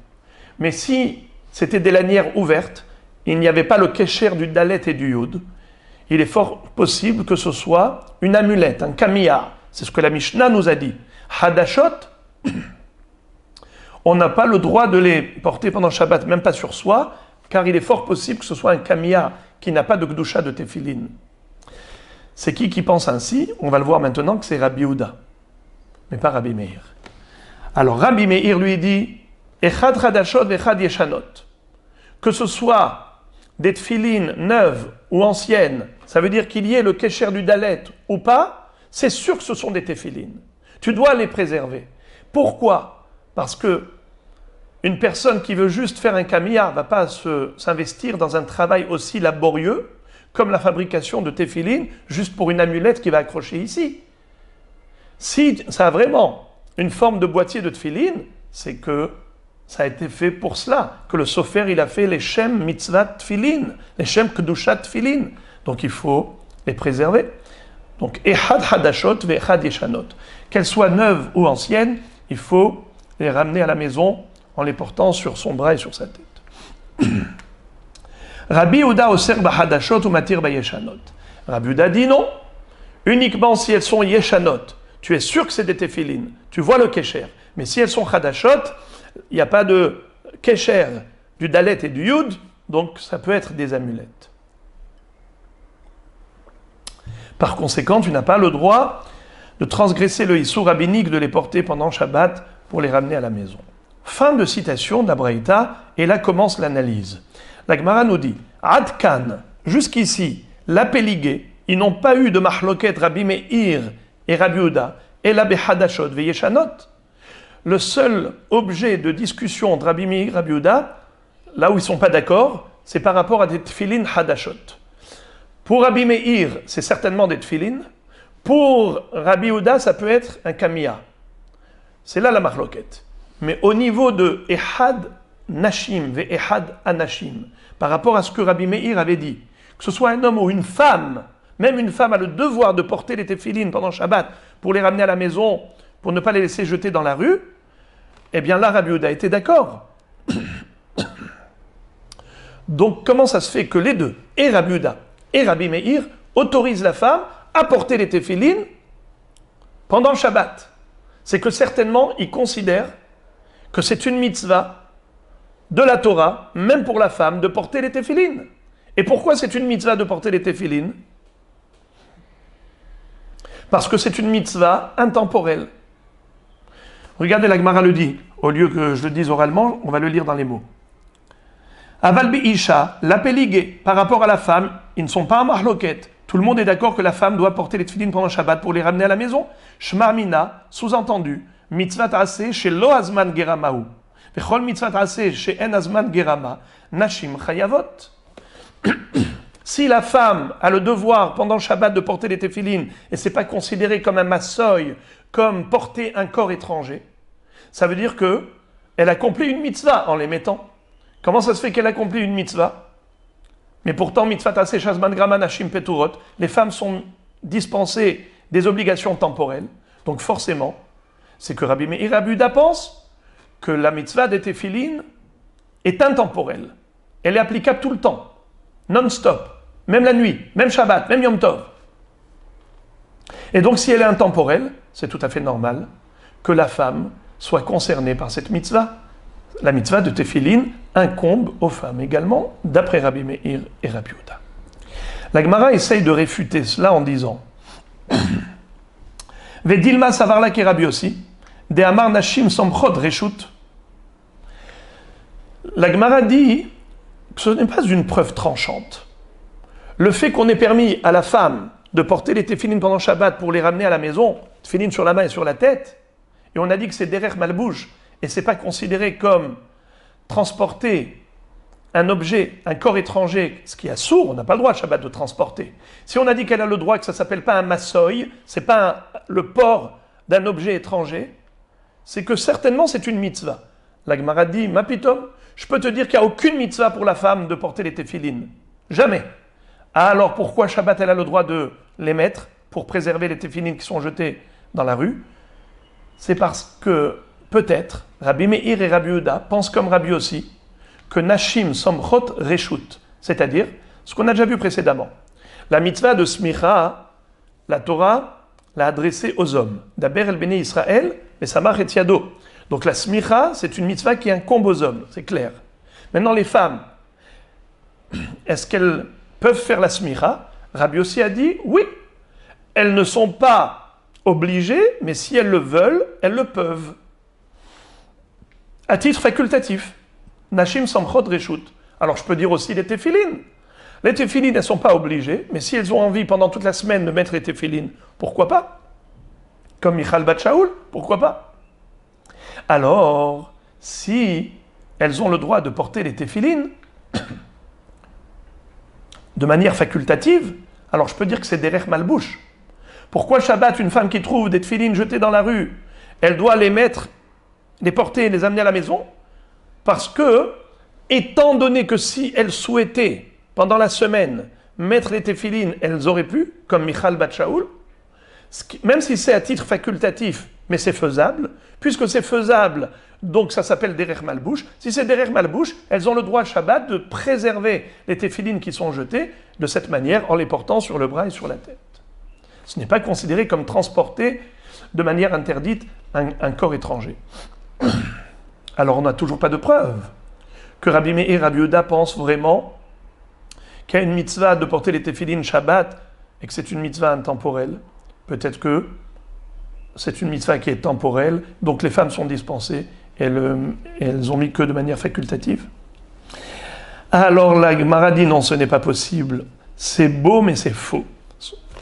Mais si c'était des lanières ouvertes, il n'y avait pas le kécher du dalet et du yud, il est fort possible que ce soit une amulette, un kamiyah. C'est ce que la Mishnah nous a dit. Hadashot, on n'a pas le droit de les porter pendant Shabbat, même pas sur soi, car il est fort possible que ce soit un kamiyah qui n'a pas de gdusha de tefilin. C'est qui pense ainsi? On va le voir maintenant que c'est Rabbi Yehuda, mais pas Rabbi Meir. Alors Rabbi Meir lui dit Echad Hadashot vechad Yeshanot. Que ce soit des tefilines neuves ou anciennes, ça veut dire qu'il y ait le kécher du dalet ou pas, c'est sûr que ce sont des téphilines. Tu dois les préserver. Pourquoi? Parce que une personne qui veut juste faire un kamiyah ne va pas s'investir dans un travail aussi laborieux comme la fabrication de téphilines juste pour une amulette qui va accrocher ici. Si ça a vraiment une forme de boîtier de tefilines, c'est que ça a été fait pour cela, que le sofer il a fait les shem mitzvah tefilin, les shem kedusha tefilin. Donc il faut les préserver. Donc, Ehad Hadashot ve Echad Yeshanot. Qu'elles soient neuves ou anciennes, il faut les ramener à la maison en les portant sur son bras et sur sa tête. Rabbi Yehuda Oser Bahadashot ou Matir Bayeshanot. Rabbi Yehuda dit non, uniquement si elles sont yeshanot. Tu es sûr que c'est des téphilines, tu vois le kesher. Mais si elles sont chadashot, il n'y a pas de kesher du dalet et du yud, donc ça peut être des amulettes. Par conséquent, tu n'as pas le droit de transgresser le issur rabbinique de les porter pendant Shabbat pour les ramener à la maison. Fin de citation d'Abraïta, et là commence l'analyse. La Gemara nous dit, Ad Kan, jusqu'ici, la Péligé, ils n'ont pas eu de mahloket Rabbi Meir et Rabbi Yehuda, et la Behadashot Veyeshanot. Le seul objet de discussion entre Rabbi Meir et Rabbi Yehuda, là où ils ne sont pas d'accord, c'est par rapport à des tefilin Hadashot. Pour Rabbi Meir, c'est certainement des tefilin. Pour Rabbi Yehuda, ça peut être un kamiya. C'est là la mahloket. Mais au niveau de Ehad Nashim ve Ehad Anashim, par rapport à ce que Rabbi Meir avait dit, que ce soit un homme ou une femme, même une femme a le devoir de porter les téphilines pendant Shabbat pour les ramener à la maison, pour ne pas les laisser jeter dans la rue, eh bien là, Rabbi Yehuda était d'accord. Donc comment ça se fait que les deux, et Rabbi Yehuda et Rabbi Meir, autorisent la femme à porter les téphilines pendant le Shabbat? C'est que certainement, ils considèrent que c'est une mitzvah de la Torah, même pour la femme, de porter les téphilines. Et pourquoi c'est une mitzvah de porter les téphilines? Parce que c'est une mitzvah intemporelle. Regardez, la Gemara le dit. Au lieu que je le dise oralement, on va le lire dans les mots. Aval Isha, la péligé, par rapport à la femme, ils ne sont pas en mahloket. Tout le monde est d'accord que la femme doit porter les téphilines pendant Shabbat pour les ramener à la maison. Shmarmina, sous-entendu, mitzvah ta'aseh chez lo azman geramahu. Vechol mitzvah ta'aseh chez en azman gerama, nashim chayavot. Si la femme a le devoir pendant le Shabbat de porter les téphilines et c'est pas considéré comme un massoy, comme porter un corps étranger, ça veut dire que elle accomplit une mitzvah en les mettant. Comment ça se fait qu'elle accomplit une mitzvah? Mais pourtant, mitzvah ta'aseh shazman grama nashim peturot, les femmes sont dispensées des obligations temporelles. Donc forcément, c'est que Rabbi Meir et Rabbi Yehuda pensent que la mitzvah des téphilines est intemporelle. Elle est applicable tout le temps. Non-stop, même la nuit, même Shabbat, même Yom Tov. Et donc, si elle est intemporelle, c'est tout à fait normal que la femme soit concernée par cette mitzvah. La mitzvah de Téphilin incombe aux femmes également, d'après Rabbi Meir et Rabbi Yehuda. La Gemara essaye de réfuter cela en disant Vedilma savarla ke Rabbi aussi, de amar nashim somchot reshut. La Gemara dit que ce n'est pas une preuve tranchante. Le fait qu'on ait permis à la femme de porter les téphilines pendant Shabbat pour les ramener à la maison, téphilines sur la main et sur la tête, et on a dit que c'est derech malbouche, et c'est pas considéré comme transporter un objet, un corps étranger, ce qui est sourd, on n'a pas le droit à Shabbat de transporter. Si on a dit qu'elle a le droit, que ça s'appelle pas un massoy, c'est pas le port d'un objet étranger, c'est que certainement c'est une mitzvah. La Gemara dit, ma pitom, je peux te dire qu'il n'y a aucune mitzvah pour la femme de porter les téphilines. Jamais. Ah, alors pourquoi Shabbat elle a le droit de les mettre pour préserver les téphilines qui sont jetées dans la rue? C'est parce que peut-être Rabbi Meir et Rabbi Yehuda pensent comme Rabbi aussi que Nashim somchot reshut, c'est-à-dire ce qu'on a déjà vu précédemment. La mitzvah de smicha, la Torah l'a adressée aux hommes. Daber el bnei Israël, et samach et yado. Donc la smicha, c'est une mitzvah qui incombe aux hommes, c'est clair. Maintenant les femmes, est-ce qu'elles peuvent faire la smicha? Rabbi aussi a dit oui. Elles ne sont pas obligées, mais si elles le veulent, elles le peuvent. À titre facultatif. Nashim samchot reshut. Alors je peux dire aussi les téphilines. Les téphilines, elles ne sont pas obligées, mais si elles ont envie pendant toute la semaine de mettre les téphilines, pourquoi pas? Comme Michal bat Shaoul, pourquoi pas? Alors, si elles ont le droit de porter les téphilines de manière facultative, alors je peux dire que c'est derech malbouche. Pourquoi Shabbat, une femme qui trouve des téphilines jetées dans la rue, elle doit les mettre, les porter et les amener à la maison? Parce que, étant donné que si elles souhaitaient, pendant la semaine, mettre les téphilines, elles auraient pu, comme Michal bat Shaoul, même si c'est à titre facultatif, mais c'est faisable. Puisque c'est faisable, donc ça s'appelle Derech Malbouche. Si c'est Derech Malbouche, elles ont le droit Shabbat de préserver les téphilines qui sont jetées de cette manière en les portant sur le bras et sur la tête. Ce n'est pas considéré comme transporter de manière interdite un corps étranger. Alors on n'a toujours pas de preuve que Rabbi Meir et Rabbi Yehuda pensent vraiment qu'il y a une mitzvah de porter les téphilines Shabbat et que c'est une mitzvah intemporelle. Peut-être que c'est une mitzvah qui est temporelle, donc les femmes sont dispensées, elles ont mis que de manière facultative. Alors la Gemara dit non, ce n'est pas possible. C'est beau, mais c'est faux.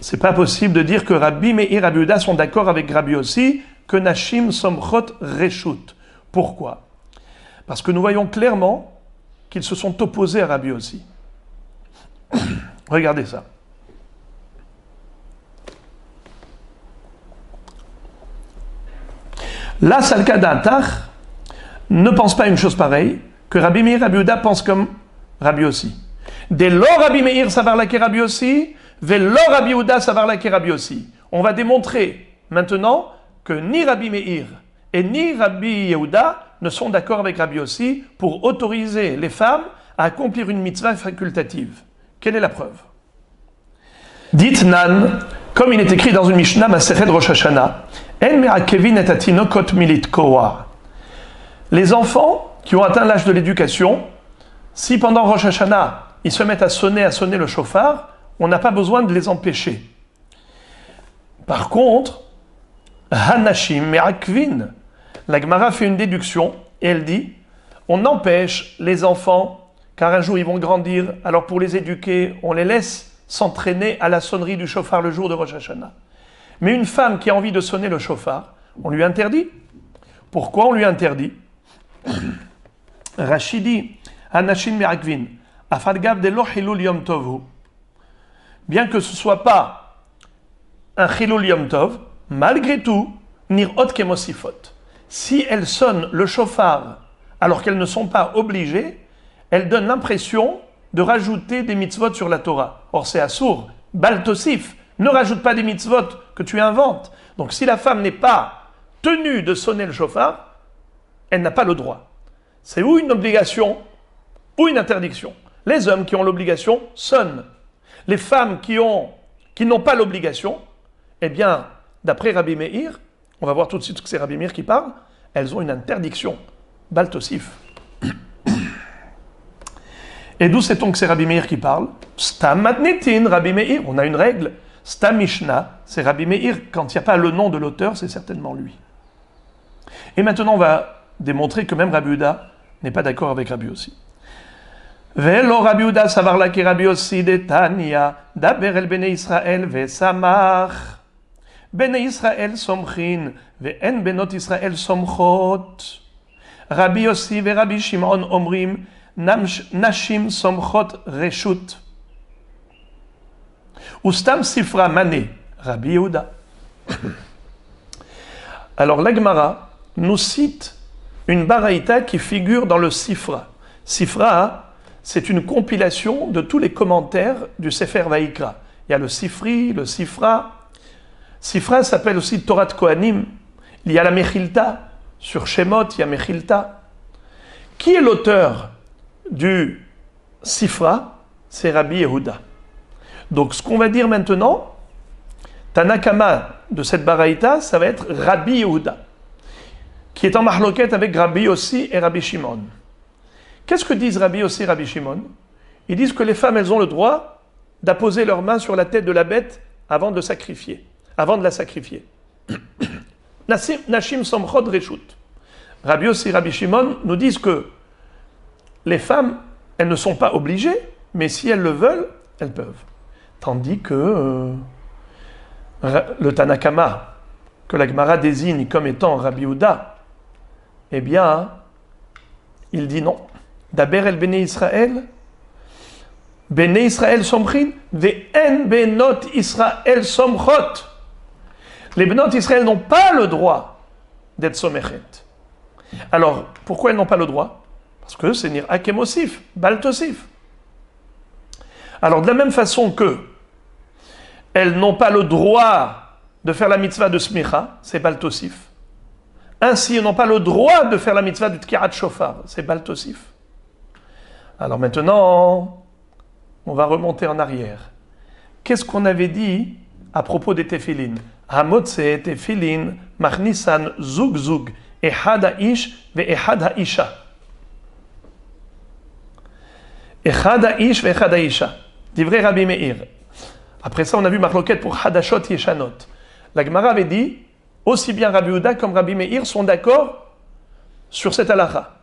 C'est pas possible de dire que Rabbi Meir et Rabbi Yehuda sont d'accord avec Rabbi Yossi que Nashim Somchot Reshut. Pourquoi? Parce que nous voyons clairement qu'ils se sont opposés à Rabbi Yossi. Regardez ça. La Salka d'Atach ne pense pas une chose pareille, que Rabbi Meir et Rabbi Yehuda pensent comme Rabbi Yossi. Dès lors Rabbi Meir savar la Rabbi Yossi, dès lors Rabbi Yehuda savar la Rabbi Yossi. On va démontrer maintenant que ni Rabbi Meir et ni Rabbi Yehuda ne sont d'accord avec Rabbi Yossi pour autoriser les femmes à accomplir une mitzvah facultative. Quelle est la preuve? Dites Nan, comme il est écrit dans une Mishnah Masechet Rosh Hashanah, En me'akevin et atinokot milit koa. Les enfants qui ont atteint l'âge de l'éducation, si pendant Rosh Hashanah, ils se mettent à sonner le shofar, on n'a pas besoin de les empêcher. Par contre, Hanashim me'akvin, la Gemara fait une déduction et elle dit, on empêche les enfants, car un jour ils vont grandir, alors pour les éduquer, on les laisse s'entraîner à la sonnerie du shofar le jour de Rosh Hashanah. Mais une femme qui a envie de sonner le shofar, on lui interdit. Pourquoi on lui interdit? Rachidi, Anashin Merakvin, Afadgav de lo Hilul Yom Tovu. Bien que ce ne soit pas un Hilul Yom Tov, malgré tout, Nirot Kemosifot. Si elles sonnent le shofar alors qu'elles ne sont pas obligées, elles donnent l'impression de rajouter des mitzvot sur la Torah. Or c'est assour, Bal Tosif. Ne rajoute pas des mitzvot que tu inventes. Donc si la femme n'est pas tenue de sonner le shofar, elle n'a pas le droit. C'est ou une obligation ou une interdiction. Les hommes qui ont l'obligation sonnent. Les femmes qui n'ont pas l'obligation, eh bien, d'après Rabbi Meir, on va voir tout de suite que c'est Rabbi Meir qui parle, elles ont une interdiction. Bal Tosif. Et d'où sait-on que c'est Rabbi Meir qui parle? Stam matnetin, Rabbi Meir. On a une règle. Stam Mishnah, c'est Rabbi Meir. Quand il n'y a pas le nom de l'auteur, c'est certainement lui. Et maintenant, on va démontrer que même Rabbi Yehuda n'est pas d'accord avec Rabbi Yossi. Velo Rabbi Yehuda savar la ki Rabbi Yossi de Tanya, daber el bnei Israël ve samach. Bnei Israël somchin, ve en benot Israël somchot. Rabbi Yossi ve Rabbi Shimon omrim, Nashim somchot reshut. Ustam sifra mané, Rabbi Yehuda. Alors la Gemara nous cite une baraïta qui figure dans le Sifra. Sifra, c'est une compilation de tous les commentaires du Sefer Vaïkra. Il y a le Sifri, le Sifra. Sifra s'appelle aussi Torah de Kohanim. Il y a la Mechilta. Sur Shemot, il y a Mechilta. Qui est l'auteur du Sifra? C'est Rabbi Yehuda. Donc ce qu'on va dire maintenant, Tanakama de cette baraïta, ça va être Rabbi Yehuda, qui est en marloquette avec Rabbi Yossi et Rabbi Shimon. Qu'est-ce que disent Rabbi Yossi et Rabbi Shimon? Ils disent que les femmes, elles ont le droit d'apposer leurs mains sur la tête de la bête avant de la sacrifier. Nashim somchot reshut. Rabbi Yossi et Rabbi Shimon nous disent que les femmes, elles ne sont pas obligées, mais si elles le veulent, elles peuvent. Tandis que le Tanakama, que la Gemara désigne comme étant Rabbi Yehuda, eh bien, il dit non. Daber el Bnei Israël somchin, ve en benot Israël somchot. Les benot Israël n'ont pas le droit d'être somechet. Alors, pourquoi elles n'ont pas le droit? Parce que c'est nir akemosif, baltosif. Alors, de la même façon que elles n'ont pas le droit de faire la mitzvah de smicha, c'est baltosif. Ainsi, ils n'ont pas le droit de faire la mitzvah de Tkirat Shofar. C'est Baltosif. Alors maintenant, on va remonter en arrière. Qu'est-ce qu'on avait dit à propos des tefilin? Hamotse tefilin machnisan zug zug echad ha'ish ve'echad ha'isha. Echad ha'ish ve'echad ha'isha. Divrei Rabbi Meir. Après ça, on a vu Marloquette pour Hadashot Yeshanot. La Gemara avait dit, aussi bien Rabbi Yehuda comme Rabbi Meir sont d'accord sur cette halakha,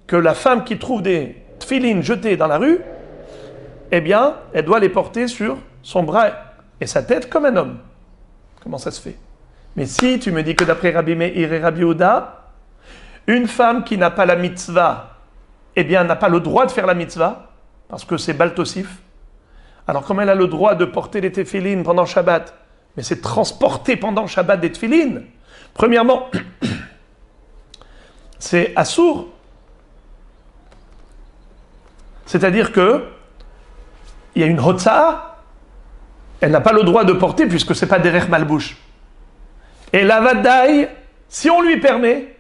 que la femme qui trouve des tefilin jetés dans la rue, eh bien, elle doit les porter sur son bras et sa tête comme un homme. Comment ça se fait? Mais si tu me dis que d'après Rabbi Meir et Rabbi Yehuda, une femme qui n'a pas la mitzvah, eh bien, n'a pas le droit de faire la mitzvah, parce que c'est Baltosif. Alors, comme elle a le droit de porter les tefilin pendant Shabbat, mais c'est transporter pendant Shabbat des tefilin. Premièrement, c'est assour. C'est-à-dire que il y a une hotza, elle n'a pas le droit de porter puisque c'est pas derech malbouche. Et la vadaï, si on lui permet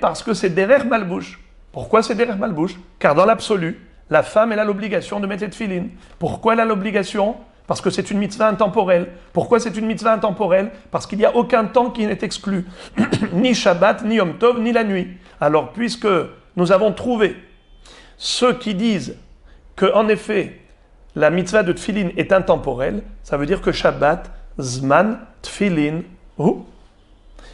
parce que c'est derech malbouche. Pourquoi c'est derech malbouche? Car dans l'absolu, la femme, elle a l'obligation de mettre les tefilin. Pourquoi elle a l'obligation? Parce que c'est une mitzvah intemporelle. Pourquoi c'est une mitzvah intemporelle? Parce qu'il n'y a aucun temps qui n'est exclu. Ni Shabbat, ni Yom Tov, ni la nuit. Alors, puisque nous avons trouvé ceux qui disent que, en effet, la mitzvah de tefilin est intemporelle, ça veut dire que Shabbat, Zman, tefilin,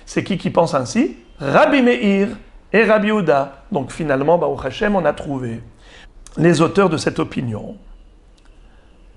c'est qui pense ainsi? Rabbi Meir et Rabbi Yehuda. Donc finalement, Baruch Hashem, on a trouvé les auteurs de cette opinion.